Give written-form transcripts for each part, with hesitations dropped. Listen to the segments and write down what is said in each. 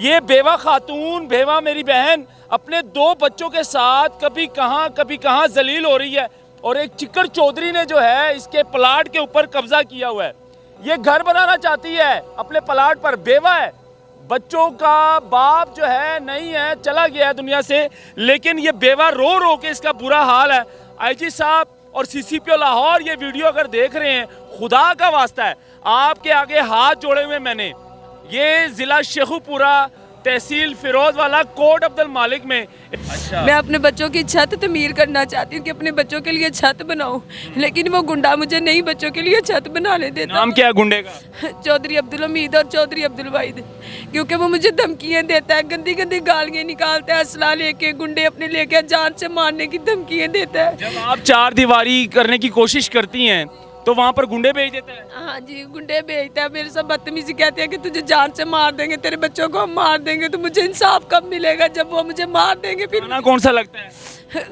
ये बेवा खातून, बेवा मेरी बहन अपने 2 बच्चों के साथ कभी कहाँ जलील हो रही है। और एक चिक्कड़ चौधरी ने जो है इसके प्लाट के ऊपर कब्जा किया हुआ है। ये घर बनाना चाहती है अपने प्लाट पर, बेवा है, बच्चों का बाप जो है नहीं है, चला गया है दुनिया से, लेकिन ये बेवा रो रो के इसका बुरा हाल है। आईजी साहब और सीसीपीओ लाहौर ये वीडियो अगर देख रहे हैं, खुदा का वास्ता है आपके आगे हाथ जोड़े हुए मैंने, ये जिला शेखुपुरा तहसील फिरोजवाला कोट अब्दुल मालिक में। अच्छा। मैं अपने बच्चों की छत तमीर करना चाहती हूँ कि अपने बच्चों के लिए छत बनाऊं, लेकिन वो गुंडा मुझे नहीं बच्चों के लिए छत बनाने देता। नाम क्या है गुंडे का? चौधरी अब्दुल हमीद और चौधरी अब्दुल वाहिद। क्योंकि वो मुझे धमकियाँ देता है, गंदी गंदी गालियाँ निकालता है, असला लेके गुंडे अपने लेके जान से मारने की धमकियाँ देता है। जब आप 4 दीवारी करने की कोशिश करती हैं तो वहाँ पर गुंडे भेज देता है? हाँ जी, गुंडे भेजता है, मेरे साथ बदतमीजी कहते हैं कि तुझे जान से मार देंगे, तेरे बच्चों को हम मार देंगे। तो मुझे इंसाफ कब मिलेगा जब वो मुझे मार देंगे? फिर थाना कौन सा लगता है?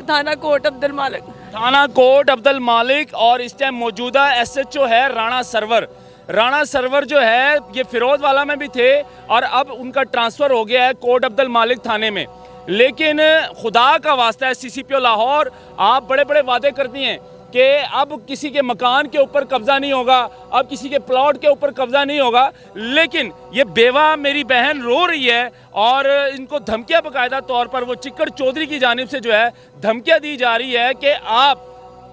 थाना कोट अब्दुल मालिक। थाना कोट अब्दुल मालिक। और इस टाइम मौजूदा SHO है राणा सरवर। राणा सरवर जो है ये फिरोजवाला में भी थे और अब उनका ट्रांसफ़र हो गया है कोट अब्दुल मालिक थाने में। लेकिन खुदा का वास्ता है CCPO लाहौर, आप बड़े बड़े वादे करती हैं कि अब किसी के मकान के ऊपर कब्जा नहीं होगा, अब किसी के प्लॉट के ऊपर कब्जा नहीं होगा, लेकिन ये बेवा मेरी बहन रो रही है और इनको धमकियां बाकायदा तौर पर वो चिक्कड़ चौधरी की जानिब से जो है धमकियां दी जा रही है कि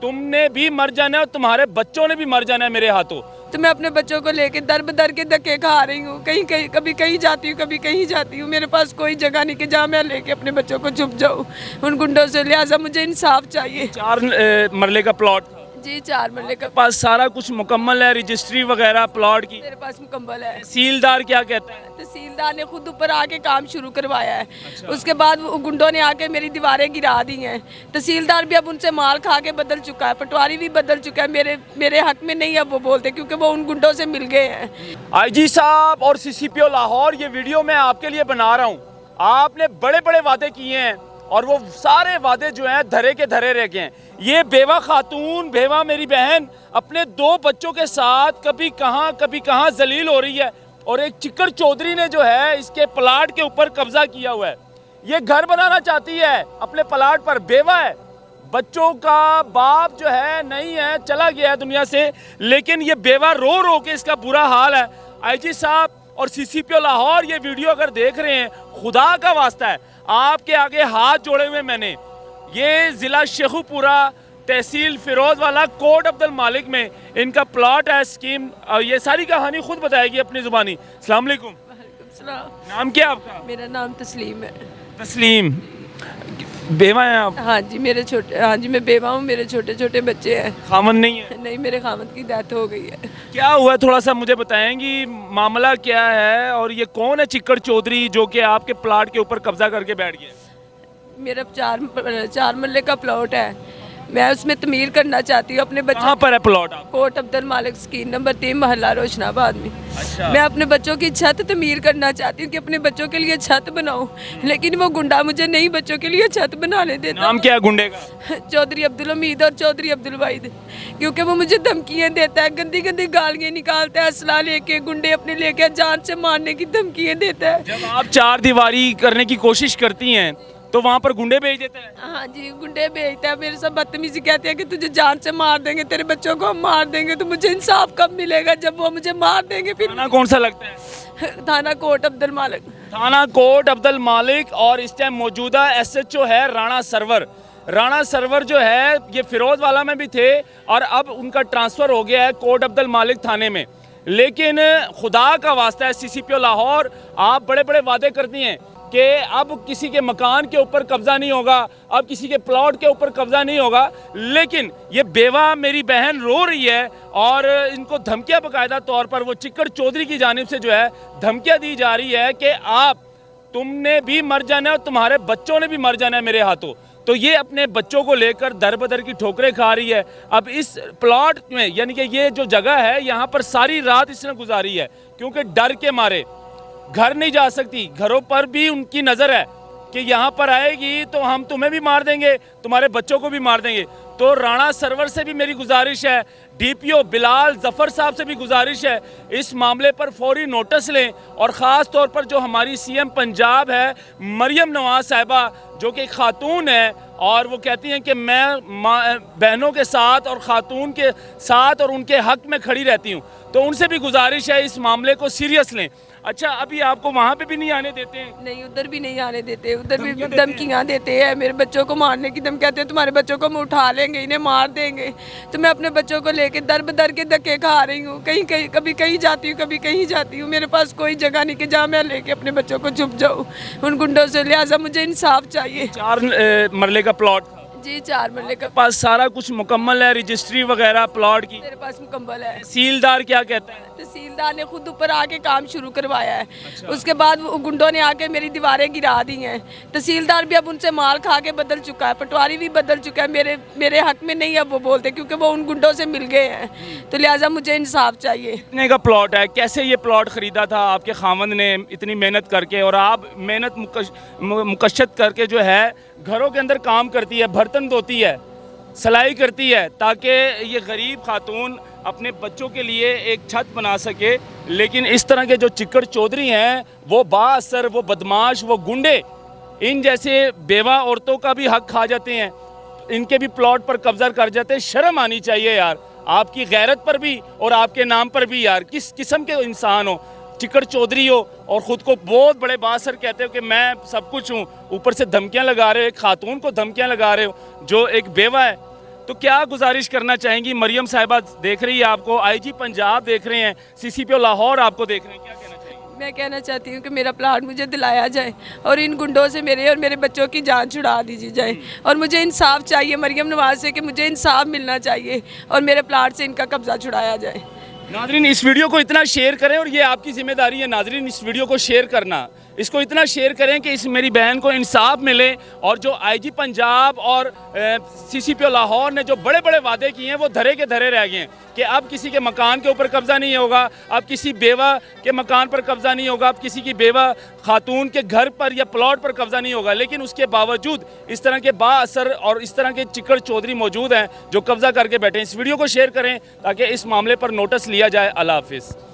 तुमने भी मर जाना है और तुम्हारे बच्चों ने भी मर जाना है मेरे हाथों। तो मैं अपने बच्चों को लेके दर बदर के धक्के खा रही हूँ, कभी कहीं जाती हूँ, कभी कहीं जाती हूँ। मेरे पास कोई जगह नहीं कि जहाँ मैं लेके अपने बच्चों को छुप जाऊँ उन गुंडों से। लिहाजा मुझे इंसाफ चाहिए। 4 मरले का प्लॉट था जी, 4 मरले का पास, सारा कुछ मुकम्मल है, रजिस्ट्री वगैरह प्लॉट की मेरे पास मुकम्मल है। तहसीलदार क्या कहता है? तहसीलदार ने खुद ऊपर आके काम शुरू करवाया है। उसके बाद वो गुंडों ने आके मेरी दीवारें गिरा दी हैं। तहसीलदार भी अब उनसे माल खा के बदल चुका है, पटवारी भी बदल चुका है। मेरे हक में नहीं अब वो बोलते, क्योंकि वो उन गुंडों से मिल गए हैं। आईजी साहब और CCPO लाहौर ये वीडियो मैं आपके लिए बना रहा हूँ। आपने बड़े बड़े वादे किए हैं और वो सारे वादे जो हैं धरे के धरे रह गए हैं। ये बेवा खातून, बेवा मेरी बहन अपने 2 बच्चों के साथ कभी कहाँ जलील हो रही है। और एक चिक्कड़ चौधरी ने जो है इसके प्लाट के ऊपर कब्जा किया हुआ है। ये घर बनाना चाहती है अपने प्लाट पर, बेवा है, बच्चों का बाप जो है नहीं है, चला गया है दुनिया से, लेकिन ये बेवा रो रो के इसका बुरा हाल है। आईजी साहब और CCPO लाहौर ये वीडियो अगर देख रहे हैं, खुदा का वास्ता है आपके आगे हाथ जोड़े हुए मैंने, ये जिला शेखुपुरा तहसील फिरोजवाला कोट अब्दुल मालिक में इनका प्लॉट है, स्कीम। ये सारी कहानी खुद बताएगी अपनी जुबानी। अस्सलाम वालेकुम। नाम क्या आपका? मेरा नाम तस्लीम है। तस्लीम, बेवा हैं आप? हाँ जी, हाँ जी मैं बेवा हूँ, मेरे छोटे छोटे बच्चे हैं। खामन नहीं है? नहीं, मेरे खामद की डेथ हो गई है। क्या हुआ, थोड़ा सा मुझे बताएंगी, मामला क्या है और ये कौन है चिक्कड़ चौधरी जो कि आपके प्लाट के ऊपर कब्जा करके बैठ गया? मेरा 4 मरले का प्लॉट है, मैं उसमें तमीर करना चाहती हूँ अपने बच्चों। कहाँ पर है प्लॉट आप? कोट अब्दुल मालिक स्कीम नंबर 3 मोहल्ला रोशनाबाद में। अच्छा। मैं अपने बच्चों की छत तमीर करना चाहती हूँ कि अपने बच्चों के लिए छत बनाऊं, लेकिन वो गुंडा मुझे नहीं बच्चों के लिए छत बनाने देता। नाम क्या है गुंडे का? चौधरी अब्दुल हमीद और चौधरी अब्दुल वाहिद। क्योंकि वो मुझे धमकियाँ देता है, गंदी गंदी गालियाँ निकालता है, असला लेके गुंडे अपने लेके जान से मारने की धमकियाँ देता है। जब आप 4 दीवारी करने की कोशिश करती हैं तो वहाँ पर गुंडे भेज देता है? हाँ जी, गुंडे भेजता है, मेरे साथ बदतमीजी कहते हैं कि तुझे जान से मार देंगे, तेरे बच्चों को हम मार देंगे। तो मुझे इंसाफ कब मिलेगा जब वो मुझे मार देंगे? फिर थाना कौन सा लगता है? थाना कोट अब्दुल मालिक। थाना कोट अब्दुल मालिक। और इस टाइम मौजूदा SHO है राणा सरवर। राणा सरवर जो है ये फिरोजवाला में भी थे और अब उनका ट्रांसफ़र हो गया है कोट अब्दुल मालिक थाने में। लेकिन खुदा का वास्ता है CCPO लाहौर, आप बड़े बड़े वादे करती हैं कि अब किसी के मकान के ऊपर कब्जा नहीं होगा, अब किसी के प्लॉट के ऊपर कब्जा नहीं होगा, लेकिन ये बेवा मेरी बहन रो रही है और इनको धमकियां बाकायदा तौर पर वो चिक्कड़ चौधरी की जानिब से जो है धमकियां दी जा रही है कि तुमने भी मर जाना है और तुम्हारे बच्चों ने भी मर जाना है मेरे हाथों। तो ये अपने बच्चों को लेकर दर बदर की ठोकरें खा रही है। अब इस प्लॉट में यानी कि ये जो जगह है यहाँ पर सारी रात इसने गुजारी है, क्योंकि डर के मारे घर नहीं जा सकती। घरों पर भी उनकी नज़र है कि यहाँ पर आएगी तो हम तुम्हें भी मार देंगे, तुम्हारे बच्चों को भी मार देंगे। तो राणा सरवर से भी मेरी गुजारिश है, डीपीओ बिलाल जफ़र साहब से भी गुजारिश है इस मामले पर फौरी नोटिस लें और ख़ास तौर पर जो हमारी सीएम पंजाब है मरियम नवाज साहिबा जो कि एक खातून है और वो कहती हैं कि मैं बहनों के साथ और ख़ातून के साथ और उनके हक़ में खड़ी रहती हूँ, तो उनसे भी गुजारिश है इस मामले को सीरियस लें। अच्छा, अभी आपको वहाँ पे भी नहीं आने देते हैं? नहीं, उधर भी नहीं आने देते, उधर भी धमकियाँ देते हैं, मेरे बच्चों को मारने की धमकी, कहते हैं तुम्हारे बच्चों को हम उठा लेंगे, इन्हें मार देंगे। तो मैं अपने बच्चों को लेके दर बदर के धक्के खा रही हूँ, कहीं कहीं कभी कहीं जाती हूँ, कभी कहीं जाती हूँ। मेरे पास कोई जगह नहीं कि जहाँ मैं लेके अपने बच्चों को छुप जाऊँ उन गुंडों से। लिहाजा मुझे इंसाफ चाहिए। 4 मरले का प्लॉट था जी, 4 मरले का पास, सारा कुछ मुकम्मल है, रजिस्ट्री वगैरह प्लॉट की मेरे पास मुकम्मल है। तहसीलदार क्या कहता है? तहसीलदार ने खुद ऊपर आके काम शुरू करवाया है। उसके बाद वो गुंडों ने आके मेरी दीवारें गिरा दी हैं। तहसीलदार भी अब उनसे माल खा के बदल चुका है, पटवारी भी बदल चुका है। मेरे हक में नहीं अब वो बोलते, क्योंकि वो उन गुंडों से मिल गए हैं। तो लिहाजा मुझे इंसाफ चाहिए। कितने का प्लॉट है? कैसे ये प्लॉट ख़रीदा था आपके खामद ने इतनी मेहनत करके, और आप मेहनत मुकशत करके जो है घरों के अंदर काम करती है, बर्तन धोती है, सिलाई करती है, ताकि ये गरीब खातून अपने बच्चों के लिए एक छत बना सके। लेकिन इस तरह के जो चिक्कड़ चौधरी हैं वो बाअसर, वो बदमाश, वो गुंडे इन जैसे बेवा औरतों का भी हक खा जाते हैं, इनके भी प्लॉट पर कब्जा कर जाते हैं। शर्म आनी चाहिए यार, आपकी गैरत पर भी और आपके नाम पर भी। यार किस किस्म के इंसान हो, चिक्कड़ चौधरी हो और ख़ुद को बहुत बड़े बासर कहते हो कि मैं सब कुछ हूँ, ऊपर से धमकियाँ लगा रहे हो, एक खातून को धमकियाँ लगा रहे हो जो एक बेवा है। तो क्या गुजारिश करना चाहेंगी? मरियम साहिबा देख रही है आपको, आईजी पंजाब देख रहे हैं, सीसीपीओ लाहौर आपको देख रहे हैं, क्या कहना चाहेंगी? मैं कहना चाहती हूँ कि मेरा प्लाट मुझे दिलाया जाए और इन गुंडों से मेरे और मेरे बच्चों की जान छुड़ा दी जाए। और मुझे इंसाफ चाहिए मरियम नवाज से कि मुझे इंसाफ मिलना चाहिए और मेरे प्लाट से इनका कब्जा छुड़ाया जाए। नाजरीन, इस वीडियो को इतना शेयर करें, और ये आपकी जिम्मेदारी है नाजरीन, इस वीडियो को शेयर करना, इसको इतना शेयर करें कि इस मेरी बहन को इंसाफ मिले। और जो आईजी पंजाब और सीसीपीओ लाहौर ने जो बड़े बड़े वादे किए हैं वो धरे के धरे रह गए हैं कि अब किसी के मकान के ऊपर कब्जा नहीं होगा, अब किसी बेवा के मकान पर कब्जा नहीं होगा, अब किसी की बेवा खातून के घर पर या प्लॉट पर कब्जा नहीं होगा। लेकिन उसके बावजूद इस तरह के बाअसर और इस तरह के चिक्कड़ चौधरी मौजूद हैं जो कब्जा करके बैठे हैं। इस वीडियो को शेयर करें ताकि इस मामले पर नोटिस लिया जाए। अल्लाह हाफिज़।